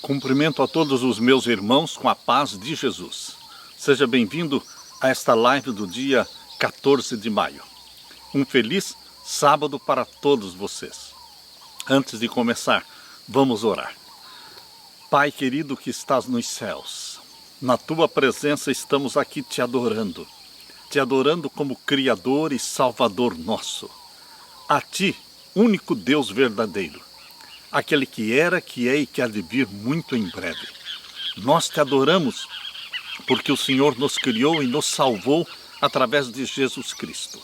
Cumprimento a todos os meus irmãos com a paz de Jesus. Seja bem-vindo a esta live do dia 14 de maio. Um feliz sábado para todos vocês. Antes de começar, vamos orar. Pai querido que estás nos céus, na Tua presença estamos aqui te adorando como Criador e Salvador nosso. A Ti, único Deus verdadeiro, aquele que era, que é e que há de vir muito em breve. Nós te adoramos porque o Senhor nos criou e nos salvou através de Jesus Cristo.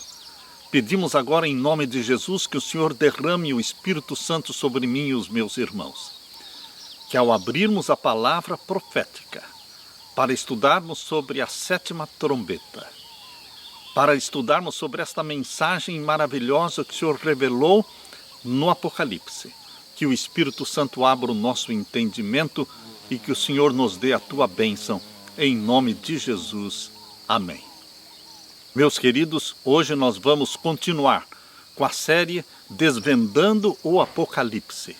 Pedimos agora em nome de Jesus que o Senhor derrame o Espírito Santo sobre mim e os meus irmãos. Que ao abrirmos a palavra profética, para estudarmos sobre a sétima trombeta, para estudarmos sobre esta mensagem maravilhosa que o Senhor revelou no Apocalipse, que o Espírito Santo abra o nosso entendimento e que o Senhor nos dê a Tua bênção, em nome de Jesus. Amém. Meus queridos, hoje nós vamos continuar com a série Desvendando o Apocalipse.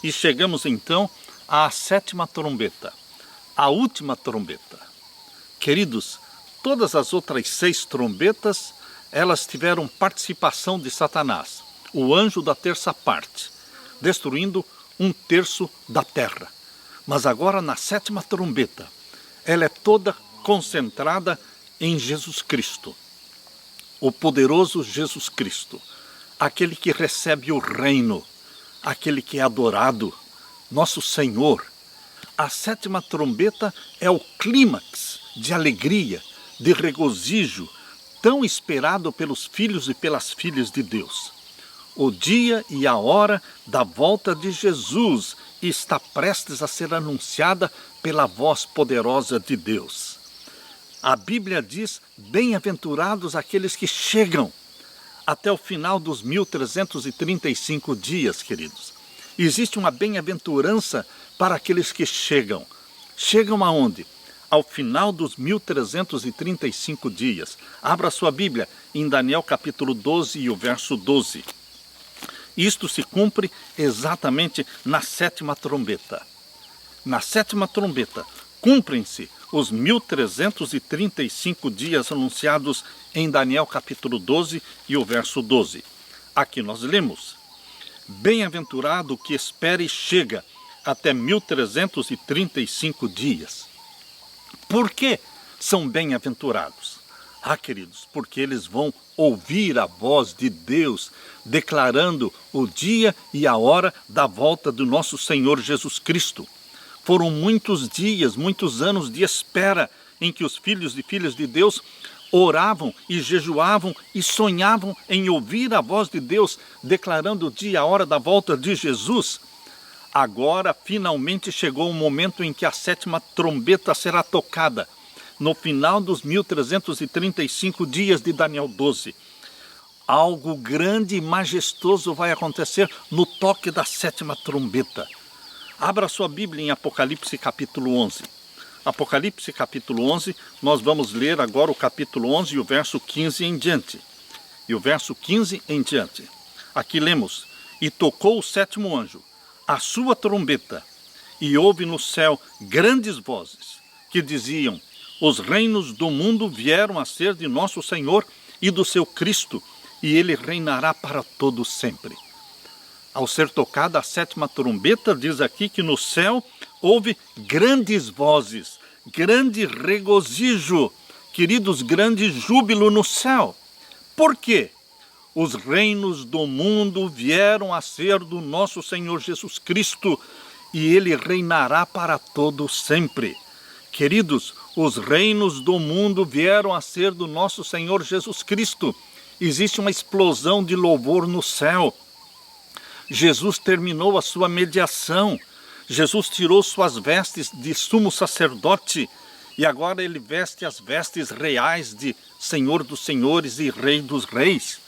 E chegamos então à sétima trombeta, a última trombeta. Queridos, todas as outras 6 trombetas, elas tiveram participação de Satanás, o anjo da terça parte, destruindo 1/3 da terra. Mas agora na sétima trombeta, ela é toda concentrada em Jesus Cristo. O poderoso Jesus Cristo, aquele que recebe o reino, aquele que é adorado, nosso Senhor. A sétima trombeta é o clímax de alegria, de regozijo, tão esperado pelos filhos e pelas filhas de Deus. O dia e a hora da volta de Jesus está prestes a ser anunciada pela voz poderosa de Deus. A Bíblia diz, bem-aventurados aqueles que chegam até o final dos 1335 dias, queridos. Existe uma bem-aventurança para aqueles que chegam. Chegam aonde? Ao final dos 1335 dias. Abra sua Bíblia em Daniel capítulo 12 e o verso 12. Isto se cumpre exatamente na sétima trombeta. Na sétima trombeta, cumprem-se os 1335 dias anunciados em Daniel capítulo 12 e o verso 12. Aqui nós lemos: bem-aventurado que espera e chega até 1335 dias. Por que são bem-aventurados? Queridos, porque eles vão ouvir a voz de Deus declarando o dia e a hora da volta do nosso Senhor Jesus Cristo. Foram muitos dias, muitos anos de espera em que os filhos e filhas de Deus oravam e jejuavam e sonhavam em ouvir a voz de Deus declarando o dia e a hora da volta de Jesus. Agora, finalmente chegou o momento em que a sétima trombeta será tocada, no final dos 1335 dias de Daniel 12. Algo grande e majestoso vai acontecer no toque da sétima trombeta. Abra sua Bíblia em Apocalipse capítulo 11. Apocalipse capítulo 11, nós vamos ler agora o capítulo 11 e o verso 15 em diante. E o verso 15 em diante. Aqui lemos: e tocou o sétimo anjo a sua trombeta, e houve no céu grandes vozes que diziam: os reinos do mundo vieram a ser de nosso Senhor e do seu Cristo, e ele reinará para todo sempre. Ao ser tocada a sétima trombeta, diz aqui que no céu houve grandes vozes, grande regozijo, queridos, grande júbilo no céu. Por quê? Os reinos do mundo vieram a ser do nosso Senhor Jesus Cristo, e ele reinará para todo sempre. Queridos, os reinos do mundo vieram a ser do nosso Senhor Jesus Cristo. Existe uma explosão de louvor no céu. Jesus terminou a sua mediação. Jesus tirou suas vestes de sumo sacerdote e agora ele veste as vestes reais de Senhor dos Senhores e Rei dos Reis.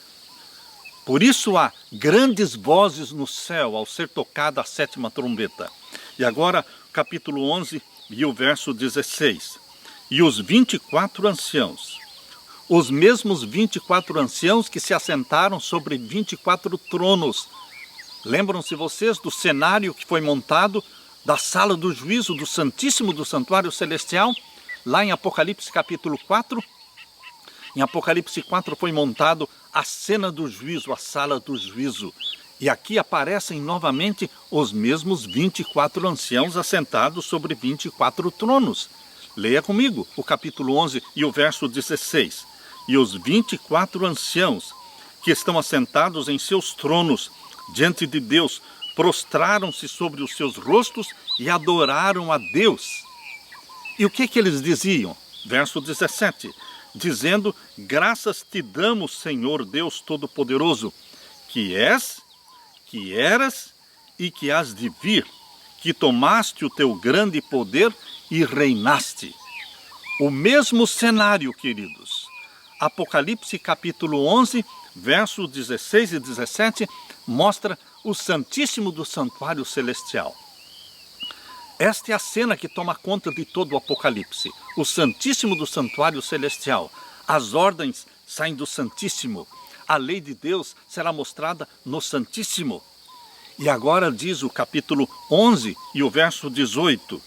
Por isso há grandes vozes no céu ao ser tocada a sétima trombeta. E agora, capítulo 11 e o verso 16. E os 24 anciãos, os mesmos 24 anciãos que se assentaram sobre 24 tronos. Lembram-se vocês do cenário que foi montado da sala do juízo do Santíssimo do Santuário Celestial, lá em Apocalipse capítulo 4. Em Apocalipse 4 foi montado a cena do juízo, a sala do juízo. E aqui aparecem novamente os mesmos 24 anciãos assentados sobre 24 tronos. Leia comigo o capítulo 11 e o verso 16. E os 24 anciãos que estão assentados em seus tronos diante de Deus, prostraram-se sobre os seus rostos e adoraram a Deus. E o que eles diziam? Verso 17, dizendo: graças te damos, Senhor Deus Todo-Poderoso, que és, que eras e que hás de vir, que tomaste o teu grande poder e reinaste. O mesmo cenário, queridos. Apocalipse capítulo 11, versos 16 e 17, mostra o Santíssimo do Santuário Celestial. Esta é a cena que toma conta de todo o Apocalipse. O Santíssimo do Santuário Celestial. As ordens saem do Santíssimo. A lei de Deus será mostrada no Santíssimo. E agora diz o capítulo 11 e o verso 18.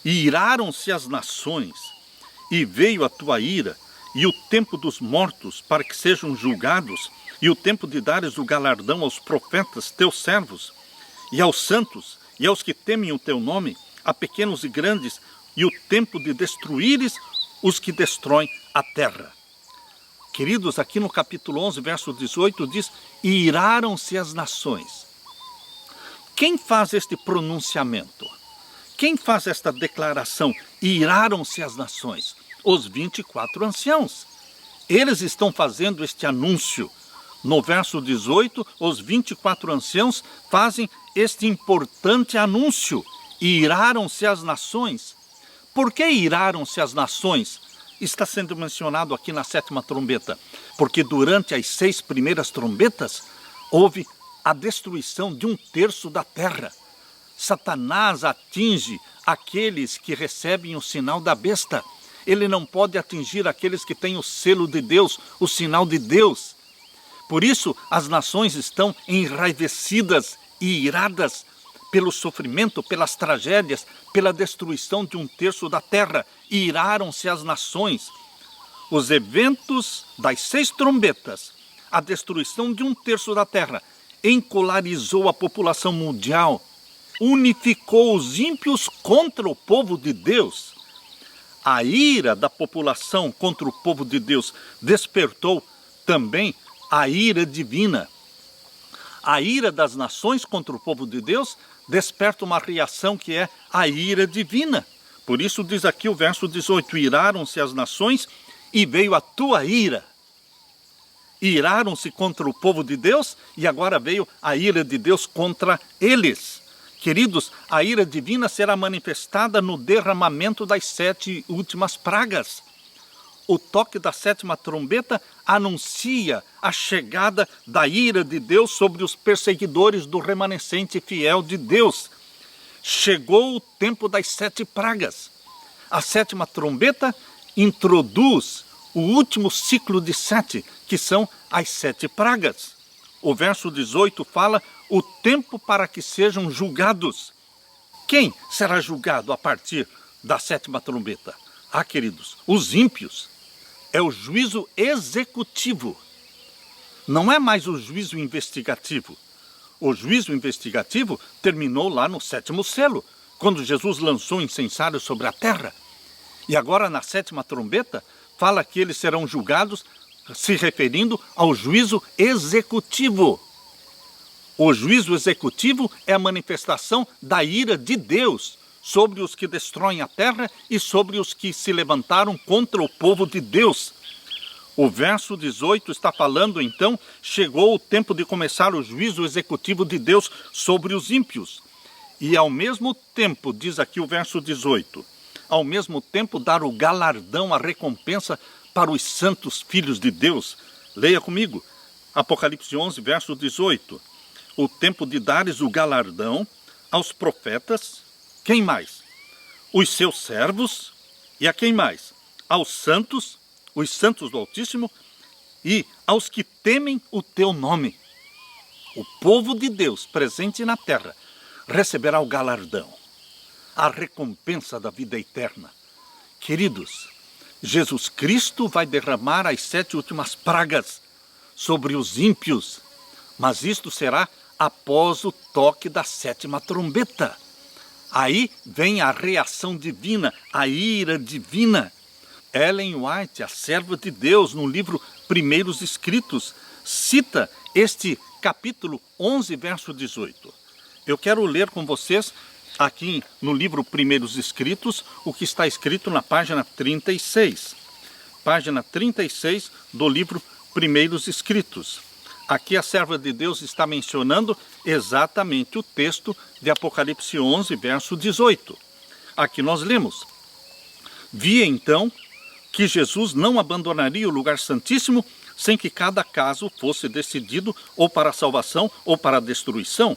E iraram-se as nações, e veio a tua ira, e o tempo dos mortos para que sejam julgados, e o tempo de dares o galardão aos profetas, teus servos, e aos santos, e aos que temem o teu nome, a pequenos e grandes, e o tempo de destruíres os que destroem a terra. Queridos, aqui no capítulo 11, verso 18, diz: e iraram-se as nações. Quem faz este pronunciamento? Quem faz esta declaração? E iraram-se as nações? Os 24 anciãos. Eles estão fazendo este anúncio. No verso 18, os 24 anciãos fazem este importante anúncio. E iraram-se as nações. Por que iraram-se as nações? Está sendo mencionado aqui na 7ª trombeta. Porque durante as 6 primeiras trombetas, houve a destruição de 1/3 da terra. Satanás atinge aqueles que recebem o sinal da besta. Ele não pode atingir aqueles que têm o selo de Deus, o sinal de Deus. Por isso, as nações estão enraivecidas e iradas pelo sofrimento, pelas tragédias, pela destruição de 1/3 da terra. E iraram-se as nações. Os eventos das 6 trombetas, a destruição de 1/3 da terra, encolarizou a população mundial, unificou os ímpios contra o povo de Deus. A ira da população contra o povo de Deus despertou também a ira divina. A ira das nações contra o povo de Deus desperta uma reação que é a ira divina. Por isso diz aqui o verso 18, iraram-se as nações e veio a tua ira. Iraram-se contra o povo de Deus e agora veio a ira de Deus contra eles. Queridos, a ira divina será manifestada no derramamento das 7 últimas pragas. O toque da 7ª trombeta anuncia a chegada da ira de Deus sobre os perseguidores do remanescente fiel de Deus. Chegou o tempo das 7 pragas. A 7ª trombeta introduz o último ciclo de 7, que são as 7 pragas. O verso 18 fala o tempo para que sejam julgados. Quem será julgado a partir da 7ª trombeta? Ah, queridos, os ímpios. É o juízo executivo. Não é mais o juízo investigativo. O juízo investigativo terminou lá no 7º selo, quando Jesus lançou o incensário sobre a terra. E agora na 7ª trombeta fala que eles serão julgados se referindo ao juízo executivo. O juízo executivo é a manifestação da ira de Deus sobre os que destroem a terra e sobre os que se levantaram contra o povo de Deus. O verso 18 está falando, então, chegou o tempo de começar o juízo executivo de Deus sobre os ímpios. E ao mesmo tempo, diz aqui o verso 18, ao mesmo tempo dar o galardão, a recompensa para os santos filhos de Deus. Leia comigo, Apocalipse 11, verso 18. O tempo de dares o galardão aos profetas, quem mais? Os seus servos, e a quem mais? Aos santos, os santos do Altíssimo, e aos que temem o teu nome. O povo de Deus presente na terra receberá o galardão. a recompensa da vida eterna. Queridos, Jesus Cristo vai derramar as 7 últimas pragas sobre os ímpios, mas isto será após o toque da 7ª trombeta. Aí vem a reação divina, a ira divina. Ellen White, a serva de Deus, no livro Primeiros Escritos, cita este capítulo 11, verso 18. Eu quero ler com vocês, aqui no livro Primeiros Escritos, o que está escrito na página 36. Página 36 do livro Primeiros Escritos. Aqui a serva de Deus está mencionando exatamente o texto de Apocalipse 11, verso 18. Aqui nós lemos: Vi então que Jesus não abandonaria o lugar santíssimo sem que cada caso fosse decidido ou para a salvação ou para a destruição,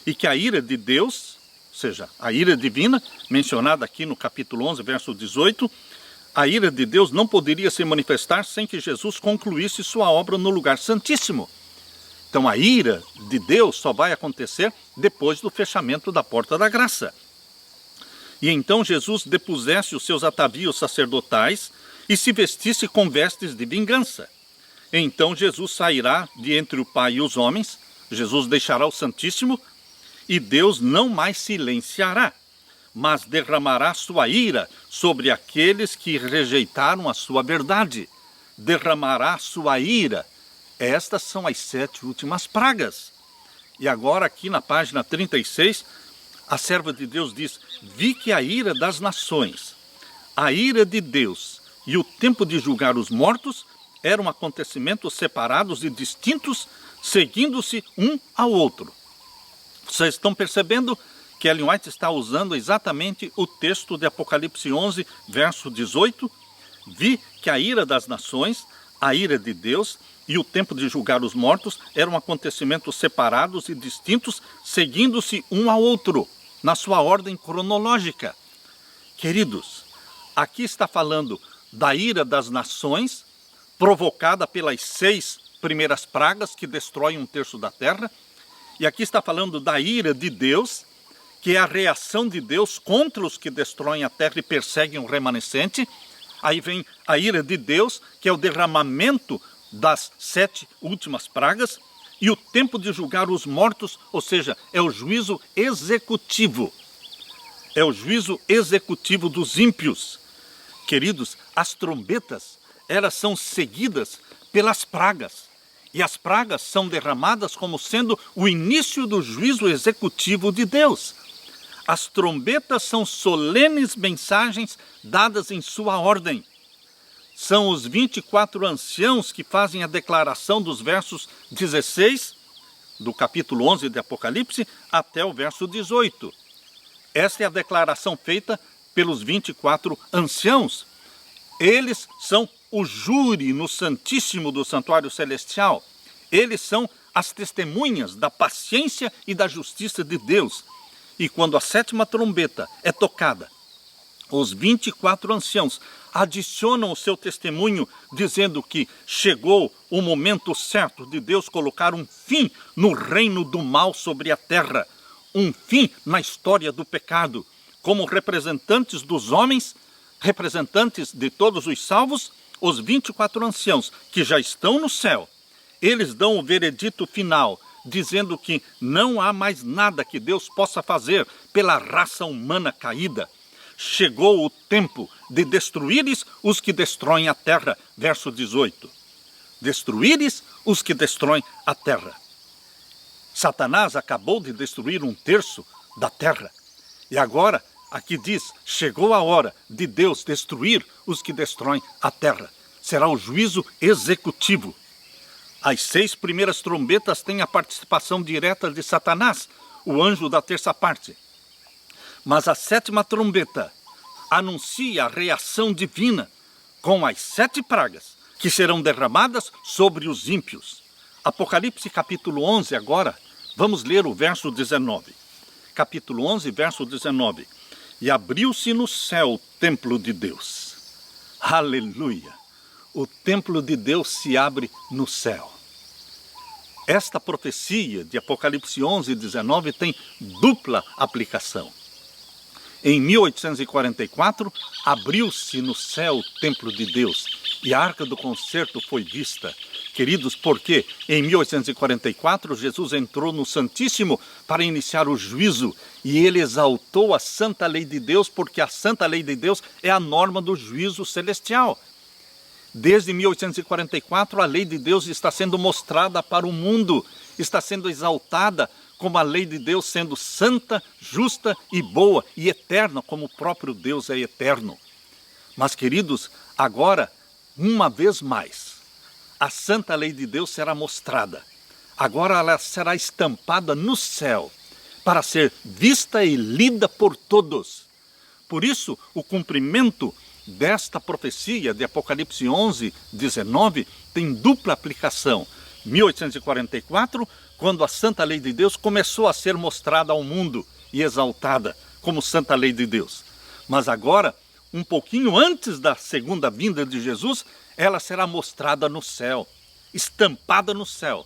e que a ira de Deus, ou seja, a ira divina, mencionada aqui no capítulo 11, verso 18, a ira de Deus não poderia se manifestar sem que Jesus concluísse sua obra no lugar santíssimo. Então a ira de Deus só vai acontecer depois do fechamento da porta da graça. E então Jesus depusesse os seus atavios sacerdotais e se vestisse com vestes de vingança. Então Jesus sairá de entre o Pai e os homens, Jesus deixará o Santíssimo, e Deus não mais silenciará, mas derramará sua ira sobre aqueles que rejeitaram a sua verdade. Derramará sua ira. Estas são as 7 últimas pragas. E agora aqui na página 36, a serva de Deus diz: Vi que a ira das nações, a ira de Deus e o tempo de julgar os mortos eram acontecimentos separados e distintos, seguindo-se um ao outro. Vocês estão percebendo que Ellen White está usando exatamente o texto de Apocalipse 11, verso 18? Vi que a ira das nações, a ira de Deus e o tempo de julgar os mortos eram acontecimentos separados e distintos, seguindo-se um ao outro, na sua ordem cronológica. Queridos, aqui está falando da ira das nações, provocada pelas 6 primeiras pragas que destroem 1/3 da terra, e aqui está falando da ira de Deus, que é a reação de Deus contra os que destroem a terra e perseguem o remanescente. Aí vem a ira de Deus, que é o derramamento das 7 últimas pragas, e o tempo de julgar os mortos, ou seja, é o juízo executivo. É o juízo executivo dos ímpios. Queridos, as trombetas, elas são seguidas pelas pragas. E as pragas são derramadas como sendo o início do juízo executivo de Deus. As trombetas são solenes mensagens dadas em sua ordem. São os 24 anciãos que fazem a declaração dos versos 16, do capítulo 11 de Apocalipse, até o verso 18. Esta é a declaração feita pelos 24 anciãos. Eles são o júri no Santíssimo do Santuário Celestial. Eles são as testemunhas da paciência e da justiça de Deus. E quando a 7ª trombeta é tocada, os 24 anciãos adicionam o seu testemunho, dizendo que chegou o momento certo de Deus colocar um fim no reino do mal sobre a terra, um fim na história do pecado. Como representantes dos homens, representantes de todos os salvos, os 24 anciãos que já estão no céu, eles dão o veredito final, dizendo que não há mais nada que Deus possa fazer pela raça humana caída. Chegou o tempo de destruíres os que destroem a terra. Verso 18. Destruíres os que destroem a terra. Satanás acabou de destruir 1/3 da terra. E agora, aqui diz, chegou a hora de Deus destruir os que destroem a terra. Será o juízo executivo. As 6 primeiras trombetas têm a participação direta de Satanás, o anjo da 3ª parte. Mas a 7ª trombeta anuncia a reação divina com as 7 pragas que serão derramadas sobre os ímpios. Apocalipse capítulo 11 agora, vamos ler o verso 19. Capítulo 11, verso 19. E abriu-se no céu o templo de Deus. Aleluia! O templo de Deus se abre no céu. Esta profecia de Apocalipse 11 e 19 tem dupla aplicação. Em 1844, abriu-se no céu o templo de Deus e a Arca do Concerto foi vista. Queridos, porque em 1844 Jesus entrou no Santíssimo para iniciar o juízo e ele exaltou a santa lei de Deus, porque a santa lei de Deus é a norma do juízo celestial. Desde 1844 a lei de Deus está sendo mostrada para o mundo, está sendo exaltada como a lei de Deus sendo santa, justa e boa e eterna, como o próprio Deus é eterno. Mas, queridos, agora, uma vez mais, a santa lei de Deus será mostrada. Agora ela será estampada no céu, para ser vista e lida por todos. Por isso, o cumprimento desta profecia de Apocalipse 11, 19, tem dupla aplicação. 1844, quando a santa lei de Deus começou a ser mostrada ao mundo e exaltada como santa lei de Deus. Mas agora, um pouquinho antes da segunda vinda de Jesus, ela será mostrada no céu, estampada no céu.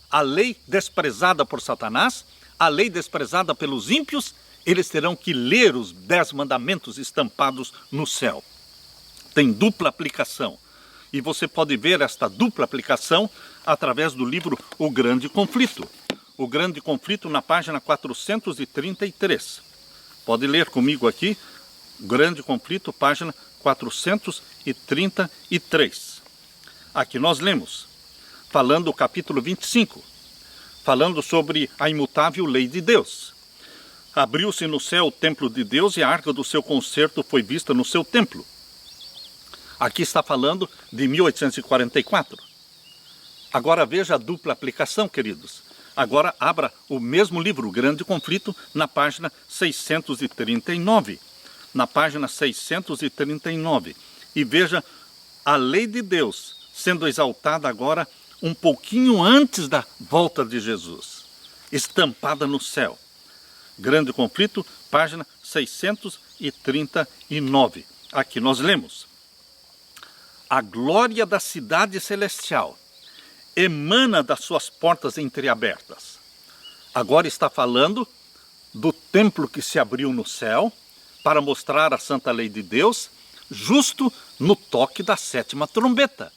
A lei desprezada por Satanás, a lei desprezada pelos ímpios, eles terão que ler os 10 mandamentos estampados no céu. Tem dupla aplicação. E você pode ver esta dupla aplicação através do livro O Grande Conflito. O Grande Conflito na página 433. Pode ler comigo aqui, Grande Conflito, página 433. Aqui nós lemos, falando o capítulo 25, falando sobre a imutável lei de Deus. Abriu-se no céu o templo de Deus e a arca do seu concerto foi vista no seu templo. Aqui está falando de 1844. Agora veja a dupla aplicação, queridos. Agora abra o mesmo livro, O Grande Conflito, na página 639. Na página 639. E veja a lei de Deus sendo exaltada agora um pouquinho antes da volta de Jesus. Estampada no céu. Grande Conflito, página 639. Aqui nós lemos. A glória da cidade celestial emana das suas portas entreabertas. Agora está falando do templo que se abriu no céu para mostrar a santa lei de Deus, justo no toque da 7ª trombeta,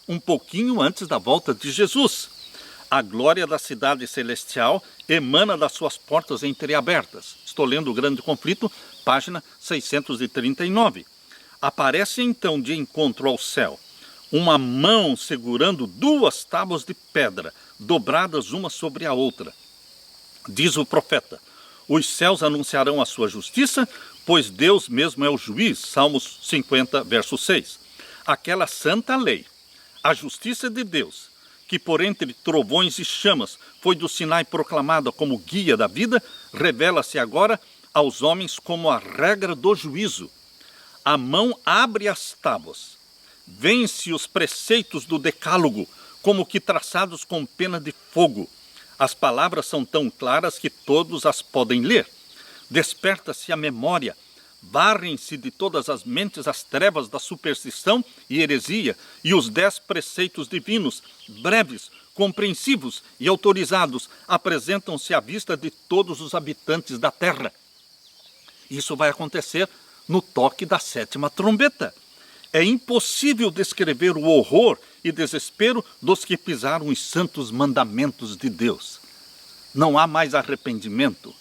um pouquinho antes da volta de Jesus. A glória da cidade celestial emana das suas portas entreabertas. Estou lendo o Grande Conflito, página 639. Aparece então de encontro ao céu uma mão segurando 2 tábuas de pedra, dobradas uma sobre a outra. Diz o profeta, os céus anunciarão a sua justiça, pois Deus mesmo é o juiz. Salmos 50, verso 6. Aquela santa lei, a justiça de Deus, que por entre trovões e chamas foi do Sinai proclamada como guia da vida, revela-se agora aos homens como a regra do juízo. A mão abre as tábuas, vence os preceitos do decálogo, como que traçados com pena de fogo. As palavras são tão claras que todos as podem ler. Desperta-se a memória, varrem-se de todas as mentes as trevas da superstição e heresia, e os 10 preceitos divinos, breves, compreensivos e autorizados, apresentam-se à vista de todos os habitantes da terra. Isso vai acontecer no toque da 7ª trombeta. É impossível descrever o horror e desespero dos que pisaram os santos mandamentos de Deus. Não há mais arrependimento.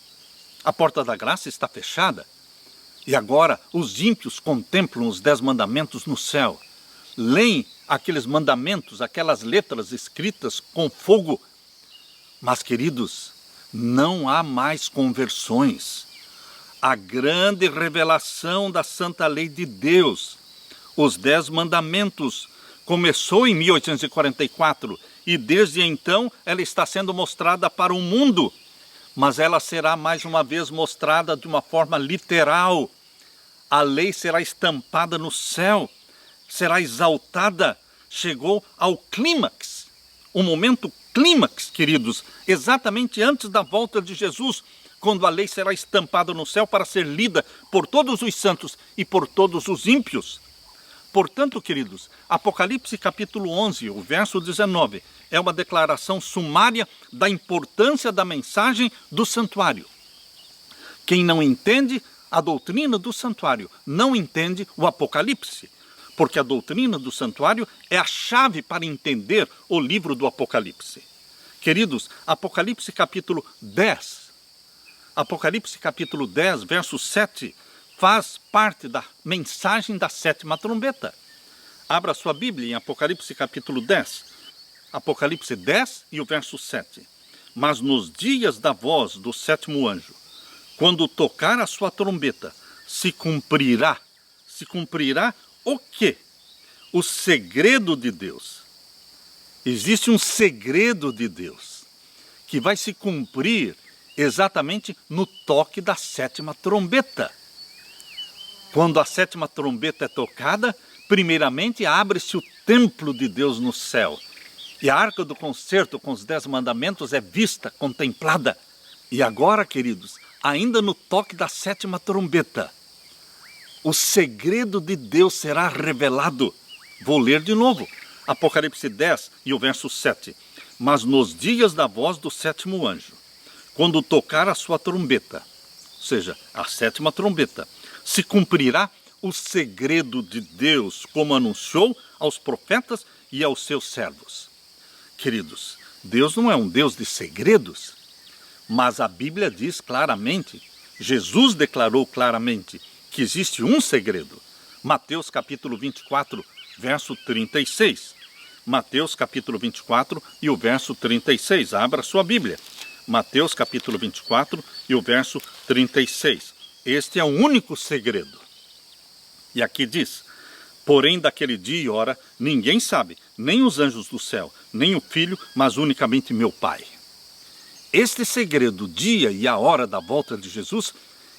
A porta da graça está fechada. E agora os ímpios contemplam os 10 mandamentos no céu. Leem aqueles mandamentos, aquelas letras escritas com fogo. Mas, queridos, não há mais conversões. A grande revelação da santa lei de Deus, os 10 mandamentos, começou em 1844 e desde então ela está sendo mostrada para o mundo, mas ela será mais uma vez mostrada de uma forma literal. A lei será estampada no céu, será exaltada, chegou ao clímax, o momento clímax, queridos, exatamente antes da volta de Jesus, quando a lei será estampada no céu para ser lida por todos os santos e por todos os ímpios. Portanto, queridos, Apocalipse capítulo 11, o verso 19, é uma declaração sumária da importância da mensagem do santuário. Quem não entende a doutrina do santuário não entende o Apocalipse, porque a doutrina do santuário é a chave para entender o livro do Apocalipse. Queridos, Apocalipse capítulo 10, verso 7, faz parte da mensagem da sétima trombeta. Abra sua Bíblia em Apocalipse capítulo 10. Apocalipse 10 e o verso 7. Mas nos dias da voz do sétimo anjo, quando tocar a sua trombeta, se cumprirá o quê? O segredo de Deus. Existe um segredo de Deus que vai se cumprir exatamente no toque da sétima trombeta. Quando a sétima trombeta é tocada, primeiramente abre-se o templo de Deus no céu. E a arca do concerto com os 10 mandamentos é vista, contemplada. E agora, queridos, ainda no toque da sétima trombeta, o segredo de Deus será revelado. Vou ler de novo. Apocalipse 10 e o verso 7. Mas nos dias da voz do sétimo anjo, quando tocar a sua trombeta, ou seja, a sétima trombeta, se cumprirá o segredo de Deus, como anunciou aos profetas e aos seus servos. Queridos, Deus não é um Deus de segredos, mas a Bíblia diz claramente, Jesus declarou claramente, que existe um segredo. Mateus capítulo 24, verso 36. Mateus capítulo 24 e o verso 36. Abra sua Bíblia. Mateus capítulo 24 e o verso 36. Este é o único segredo. E aqui diz: porém daquele dia e hora ninguém sabe, nem os anjos do céu, nem o Filho, mas unicamente meu Pai. Este segredo, o dia e a hora da volta de Jesus,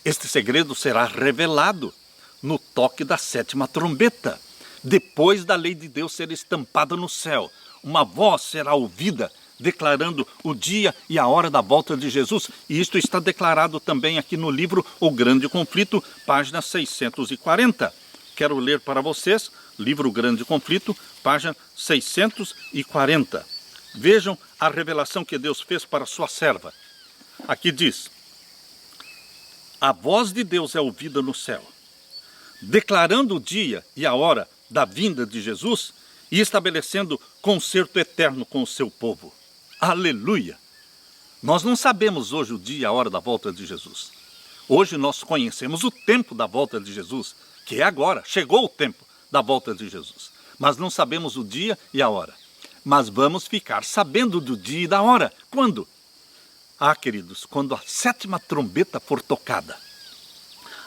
este segredo será revelado no toque da sétima trombeta. Depois da lei de Deus ser estampada no céu, uma voz será ouvida declarando o dia e a hora da volta de Jesus. E isto está declarado também aqui no livro O Grande Conflito, página 640. Quero ler para vocês, livro O Grande Conflito, página 640. Vejam a revelação que Deus fez para sua serva. Aqui diz: a voz de Deus é ouvida no céu, declarando o dia e a hora da vinda de Jesus e estabelecendo concerto eterno com o seu povo. Aleluia! Nós não sabemos hoje o dia e a hora da volta de Jesus. Hoje nós conhecemos o tempo da volta de Jesus, que é agora. Chegou o tempo da volta de Jesus. Mas não sabemos o dia e a hora. Mas vamos ficar sabendo do dia e da hora. Quando? Ah, queridos, quando a sétima trombeta for tocada,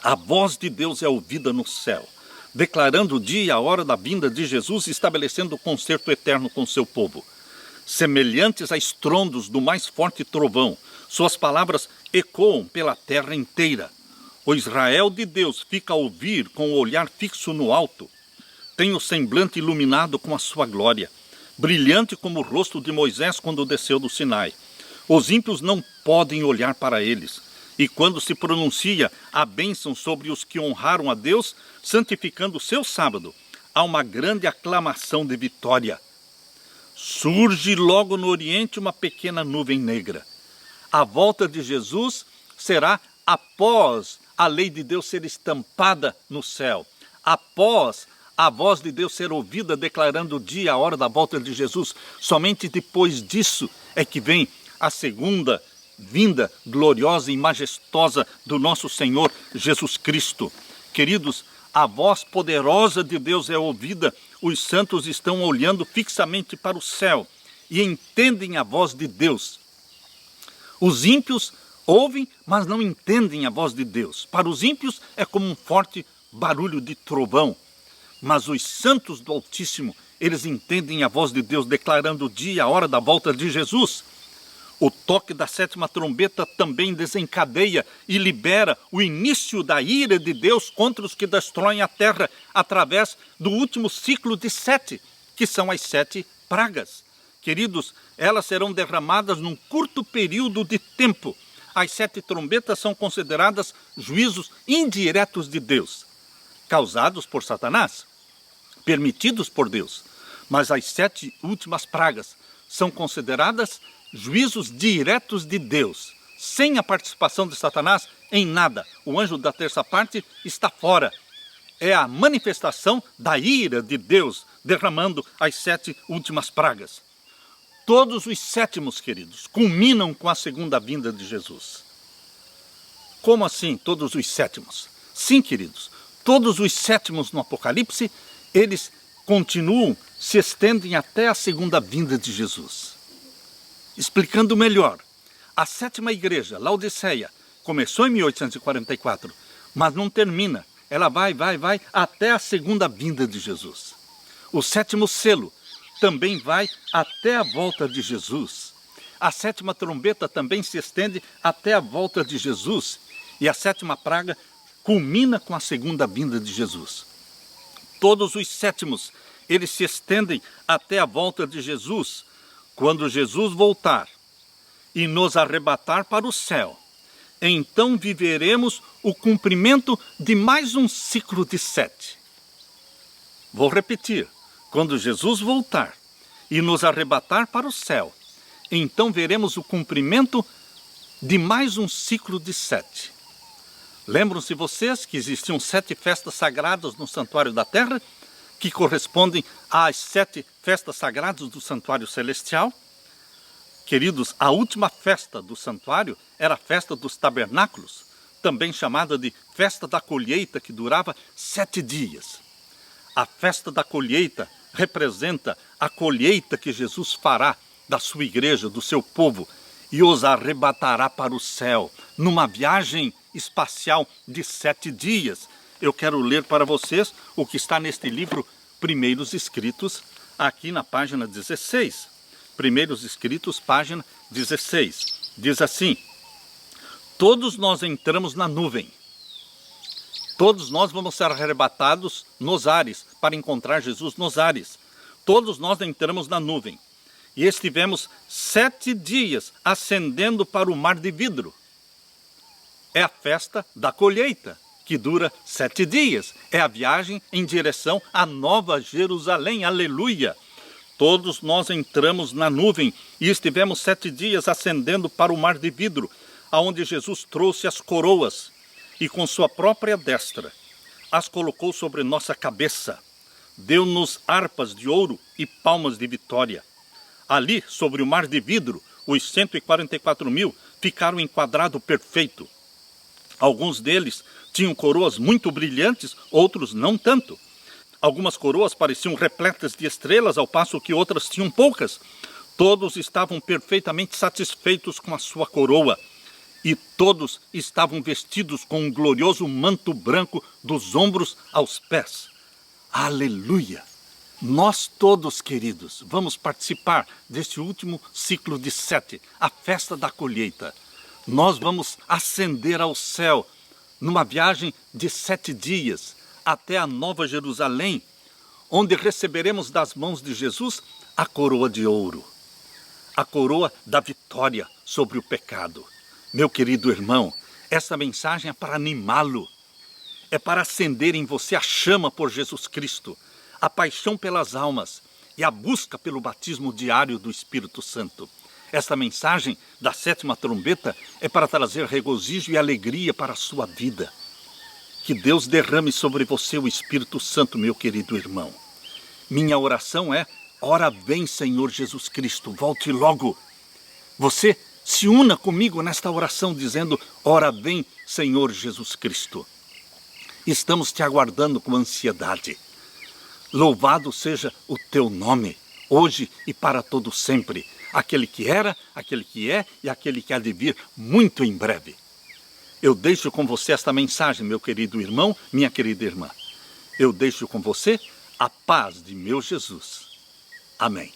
a voz de Deus é ouvida no céu, declarando o dia e a hora da vinda de Jesus, estabelecendo o concerto eterno com seu povo. Semelhantes a estrondos do mais forte trovão, suas palavras ecoam pela terra inteira. O Israel de Deus fica a ouvir com o olhar fixo no alto. Tem o semblante iluminado com a sua glória, brilhante como o rosto de Moisés quando desceu do Sinai. Os ímpios não podem olhar para eles. E quando se pronuncia a bênção sobre os que honraram a Deus, santificando o seu sábado, há uma grande aclamação de vitória. Surge logo no Oriente uma pequena nuvem negra. A volta de Jesus será após a lei de Deus ser estampada no céu, após a voz de Deus ser ouvida declarando o dia e a hora da volta de Jesus. Somente depois disso é que vem a segunda vinda gloriosa e majestosa do nosso Senhor Jesus Cristo. Queridos, a voz poderosa de Deus é ouvida, os santos estão olhando fixamente para o céu e entendem a voz de Deus. Os ímpios ouvem, mas não entendem a voz de Deus. Para os ímpios é como um forte barulho de trovão, mas os santos do Altíssimo, eles entendem a voz de Deus declarando o dia e a hora da volta de Jesus. O toque da sétima trombeta também desencadeia e libera o início da ira de Deus contra os que destroem a terra através do último ciclo de 7, que são as 7 pragas. Queridos, elas serão derramadas num curto período de tempo. As 7 trombetas são consideradas juízos indiretos de Deus, causados por Satanás, permitidos por Deus. Mas as 7 últimas pragas são consideradas juízos diretos de Deus, sem a participação de Satanás em nada. O anjo da terça parte está fora. É a manifestação da ira de Deus derramando as 7 últimas pragas. Todos os sétimos, queridos, culminam com a segunda vinda de Jesus. Como assim, todos os sétimos? Sim, queridos, todos os sétimos no Apocalipse, eles continuam, se estendem até a segunda vinda de Jesus. Explicando melhor, a sétima igreja, Laodiceia, começou em 1844, mas não termina. Ela vai até a segunda vinda de Jesus. O sétimo selo também vai até a volta de Jesus. A sétima trombeta também se estende até a volta de Jesus. E a sétima praga culmina com a segunda vinda de Jesus. Todos os sétimos, eles se estendem até a volta de Jesus, quando Jesus voltar e nos arrebatar para o céu. Então viveremos o cumprimento de mais um ciclo de 7. Vou repetir. Quando Jesus voltar e nos arrebatar para o céu, então veremos o cumprimento de mais um ciclo de 7. Lembram-se vocês que existiam 7 festas sagradas no Santuário da Terra, que correspondem às 7 festas sagradas do Santuário Celestial? Queridos, a última festa do santuário era a festa dos tabernáculos, também chamada de festa da colheita, que durava 7 dias. A festa da colheita representa a colheita que Jesus fará da sua igreja, do seu povo, e os arrebatará para o céu, numa viagem espacial de 7 dias. Eu quero ler para vocês o que está neste livro Primeiros Escritos, aqui na página 16. Primeiros Escritos, página 16. Diz assim: todos nós entramos na nuvem. Todos nós vamos ser arrebatados nos ares, para encontrar Jesus nos ares. Todos nós entramos na nuvem. E estivemos 7 dias ascendendo para o mar de vidro. É a festa da colheita, que dura 7 dias. É a viagem em direção à Nova Jerusalém. Aleluia! Todos nós entramos na nuvem e estivemos 7 dias ascendendo para o mar de vidro, aonde Jesus trouxe as coroas e com sua própria destra as colocou sobre nossa cabeça. Deu-nos harpas de ouro e palmas de vitória. Ali, sobre o mar de vidro, os 144.000 ficaram em quadrado perfeito. Alguns deles tinham coroas muito brilhantes, outros não tanto. Algumas coroas pareciam repletas de estrelas, ao passo que outras tinham poucas. Todos estavam perfeitamente satisfeitos com a sua coroa. E todos estavam vestidos com um glorioso manto branco dos ombros aos pés. Aleluia! Nós todos, queridos, vamos participar deste último ciclo de 7, a festa da colheita. Nós vamos ascender ao céu numa viagem de 7 dias até a Nova Jerusalém, onde receberemos das mãos de Jesus a coroa de ouro, a coroa da vitória sobre o pecado. Meu querido irmão, essa mensagem é para animá-lo, é para acender em você a chama por Jesus Cristo, a paixão pelas almas e a busca pelo batismo diário do Espírito Santo. Esta mensagem da 7ª trombeta é para trazer regozijo e alegria para a sua vida. Que Deus derrame sobre você o Espírito Santo, meu querido irmão. Minha oração é: ora vem, Senhor Jesus Cristo, volte logo. Você se una comigo nesta oração dizendo: ora vem, Senhor Jesus Cristo. Estamos te aguardando com ansiedade. Louvado seja o teu nome, hoje e para todo sempre. Aquele que era, aquele que é e aquele que há de vir muito em breve. Eu deixo com você esta mensagem, meu querido irmão, minha querida irmã. Eu deixo com você a paz de meu Jesus. Amém.